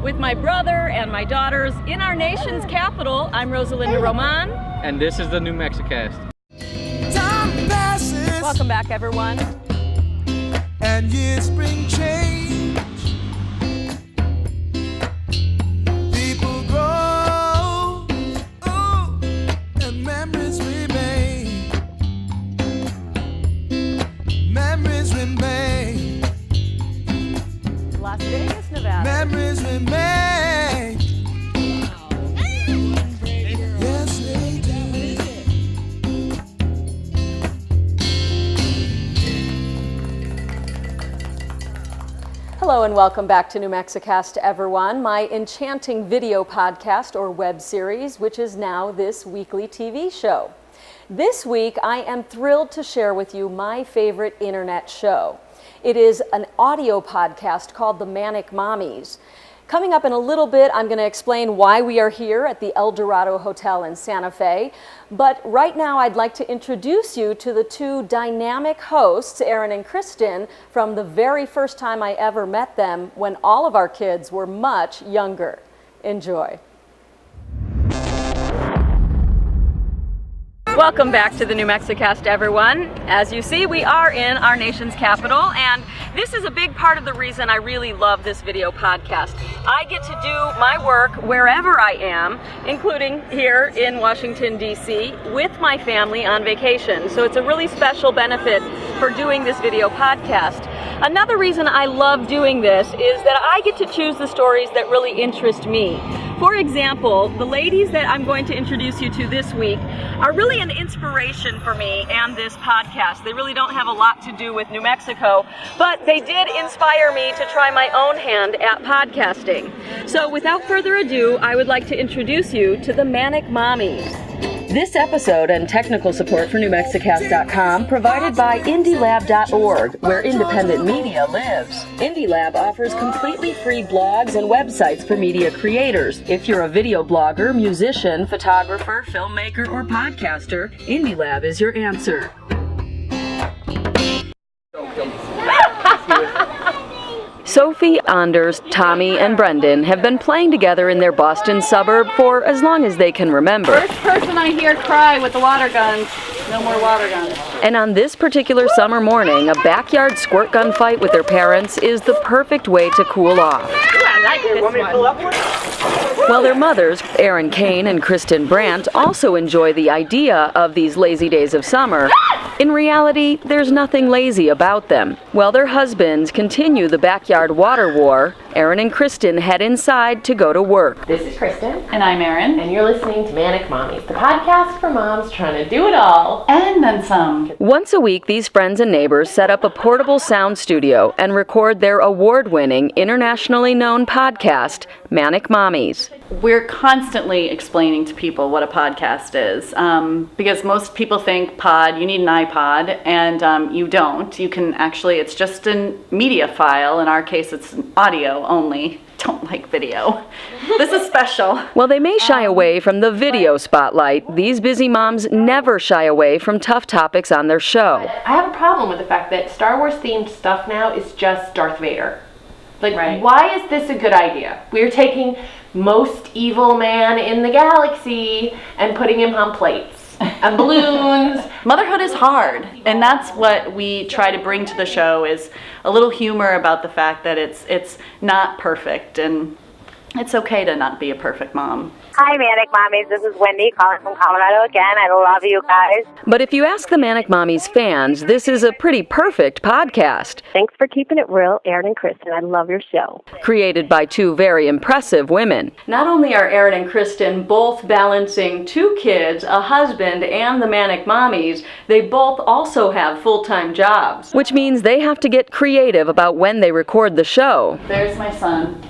with my brother and my daughters in our nation's capital. I'm Rosa Román. And this is the new Mexicast. Welcome back, everyone. And years bring change. People grow, and memories remain. Memories remain. Las Vegas, Nevada. Memories remain. Yes, they do. Hello and welcome back to New Mexicast, everyone, my enchanting video podcast or web series, which is now this weekly TV show. This week, I am thrilled to share with you my favorite internet show. It is an audio podcast called the Manic Mommies. Coming up in a little bit, I'm going to explain why we are here at the El Dorado Hotel in Santa Fe. But right now, I'd like to introduce you to the two dynamic hosts, Erin and Kristin, from the very first time I ever met them when all of our kids were much younger. Enjoy. Welcome back to the New Mexicast, everyone. As you see, we are in our nation's capital, and this is a big part of the reason I really love this video podcast. I get to do my work wherever I am, including here in Washington, D.C., with my family on vacation. So it's a really special benefit for doing this video podcast. Another reason I love doing this is that I get to choose the stories that really interest me. For example, the ladies that I'm going to introduce you to this week are really an inspiration for me and this podcast. They really don't have a lot to do with New Mexico, but they did inspire me to try my own hand at podcasting. So without further ado, I would like to introduce you to the Manic Mommies. This episode and technical support for NewMexicast.com provided by IndieLab.org, where independent media lives. IndieLab offers completely free blogs and websites for media creators. If you're a video blogger, musician, photographer, filmmaker, or podcaster, IndieLab is your answer. Sophie, Anders, Tommy, and Brendan have been playing together in their Boston suburb for as long as they can remember. First person I hear cry with the water guns. No more water guns. And on this particular summer morning, a backyard squirt gun fight with their parents is the perfect way to cool off. Ooh, I like this one. While their mothers, Erin, Kane, and Kristin Brandt, also enjoy the idea of these lazy days of summer, in reality, there's nothing lazy about them. While their husbands continue the backyard water war, Erin and Kristin head inside to go to work. This is Kristin. And I'm Erin. And you're listening to Manic Mommies, the podcast for moms trying to do it all. And then some. Once a week, these friends and neighbors set up a portable sound studio and record their award-winning, internationally known podcast, Manic Mommies. We're constantly explaining to people what a podcast is, because most people think you need an iPod, and you don't. You can actually, it's just a media file. In our case, it's audio only. Don't like video. This is special. While they may shy away from the video spotlight, these busy moms never shy away from tough topics on their show. I have a problem with the fact that Star Wars themed stuff now is just Darth Vader. Like, Right. Why is this a good idea? We're taking most evil man in the galaxy and putting him on plates and balloons. Motherhood is hard, and that's what we try to bring to the show, is a little humor about the fact that it's not perfect, and it's okay to not be a perfect mom. Hi, Manic Mommies. This is Wendy calling from Colorado again. I love you guys. But if you ask the Manic Mommies fans, this is a pretty perfect podcast. Thanks for keeping it real, Erin and Kristin. I love your show. Created by two very impressive women. Not only are Erin and Kristin both balancing two kids, a husband, and the Manic Mommies, they both also have full-time jobs. Which means they have to get creative about when they record the show. There's my son.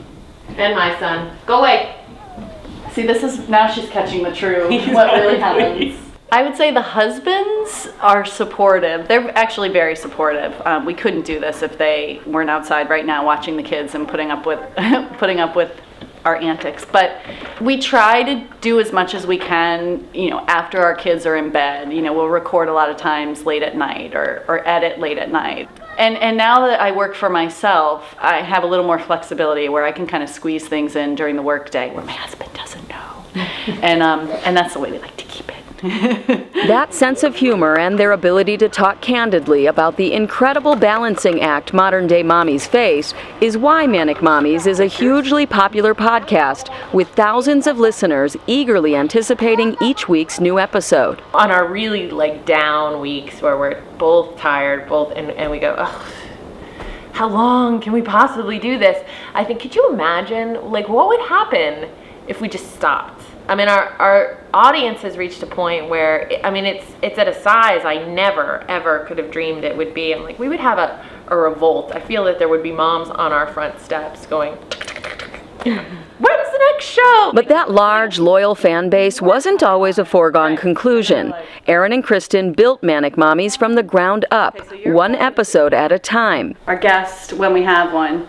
And my son. Go away. See, this is, now she's catching the true, what really happens. I would say the husbands are supportive. They're actually very supportive. We couldn't do this if they weren't outside right now watching the kids and putting up with our antics. But we try to do as much as we can, after our kids are in bed. We'll record a lot of times late at night or edit late at night. And now that I work for myself, I have a little more flexibility where I can kind of squeeze things in during the workday where my husband doesn't know. And that's the way we like to keep it. That sense of humor and their ability to talk candidly about the incredible balancing act modern-day mommies face is why Manic Mommies is a hugely popular podcast with thousands of listeners eagerly anticipating each week's new episode. On our really like down weeks where we're both tired, and we go, ugh, how long can we possibly do this? I think, could you imagine like what would happen if we just stopped? I mean, our audience has reached a point where, I mean, it's at a size I never, ever could have dreamed it would be. I'm like, we would have a revolt. I feel that there would be moms on our front steps going, when's the next show? But that large, loyal fan base wasn't always a foregone conclusion. Erin and Kristin built Manic Mommies from the ground up, one episode at a time. Our guest, when we have one,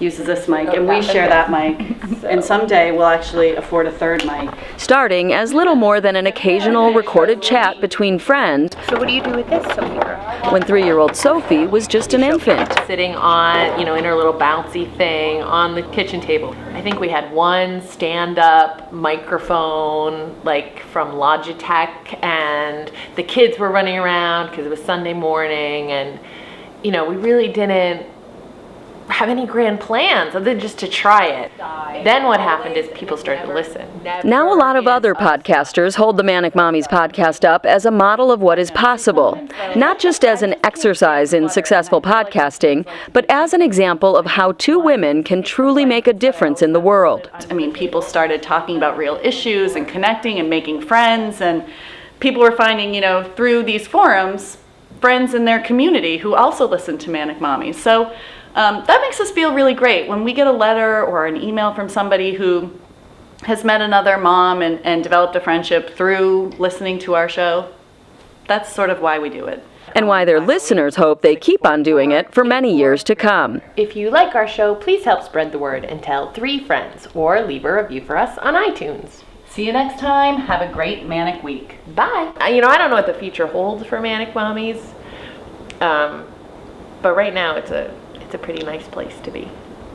uses this mic, and we share that mic. And someday we'll actually afford a third mic. Starting as little more than an occasional recorded chat between friends. So what do you do with this, Sophie? When 3-year-old Sophie was just an infant. Sitting on, in her little bouncy thing on the kitchen table. I think we had one stand-up microphone, like from Logitech, and the kids were running around because it was Sunday morning, and we really didn't have any grand plans other than just to try it. Then what happened is people started to listen. Now a lot of other podcasters hold the Manic Mommies podcast up as a model of what is possible, not just as an exercise in successful podcasting, but as an example of how two women can truly make a difference in the world. I mean, people started talking about real issues and connecting and making friends, and people were finding, through these forums, friends in their community who also listen to Manic Mommies. So that makes us feel really great when we get a letter or an email from somebody who has met another mom and developed a friendship through listening to our show. That's sort of why we do it. And why their listeners hope they keep on doing it for many years to come. If you like our show, please help spread the word and tell 3 friends, or leave a review for us on iTunes. See you next time. Have a great Manic week. Bye. I don't know what the future holds for Manic Mommies, but right now it's a pretty nice place to be.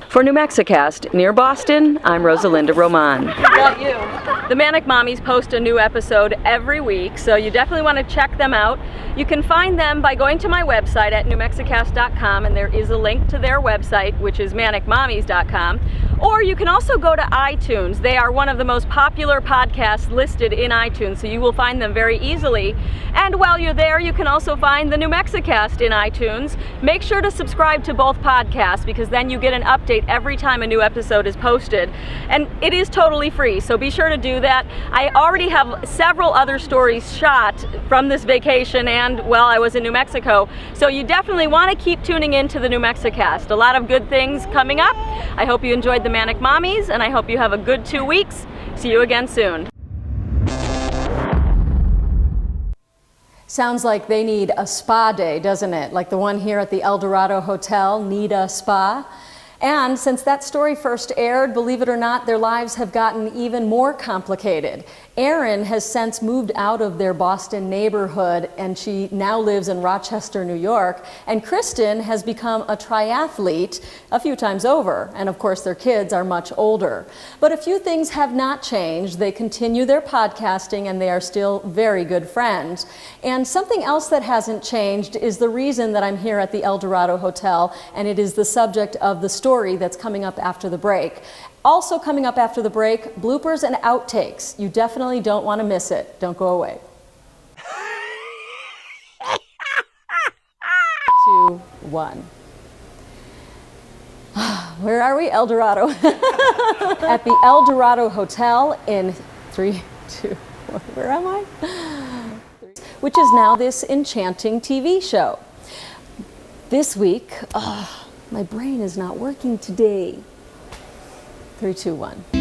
For New Mexicast, near Boston, I'm Rosalinda Román. About you. The Manic Mommies post a new episode every week, so you definitely want to check them out. You can find them by going to my website at newmexicast.com, and there is a link to their website, which is manicmommies.com. Or you can also go to iTunes. They are one of the most popular podcasts listed in iTunes, so you will find them very easily. And while you're there, you can also find the New Mexicast in iTunes. Make sure to subscribe to both podcasts, because then you get an update every time a new episode is posted. And it is totally free, so be sure to do that. I already have several other stories shot from this vacation and while I was in New Mexico, so you definitely want to keep tuning in to the New Mexicast. A lot of good things coming up. I hope you enjoyed the Manic Mommies, and I hope you have a good 2 weeks. See you again soon. Sounds like they need a spa day, doesn't it? Like the one here at the El Dorado Hotel, need a spa. And since that story first aired, believe it or not, their lives have gotten even more complicated. Erin has since moved out of their Boston neighborhood, and she now lives in Rochester, New York. And Kristin has become a triathlete a few times over. And of course, their kids are much older. But a few things have not changed. They continue their podcasting, and they are still very good friends. And something else that hasn't changed is the reason that I'm here at the El Dorado Hotel, and it is the subject of the story that's coming up after the break. Also coming up after the break, bloopers and outtakes. You definitely don't want to miss it. Don't go away. 2, 1. Where are we? El Dorado. At the El Dorado Hotel in 3, 2, 1. Where am I? Which is now this enchanting TV show. This week, my brain is not working today. 3, 2, 1.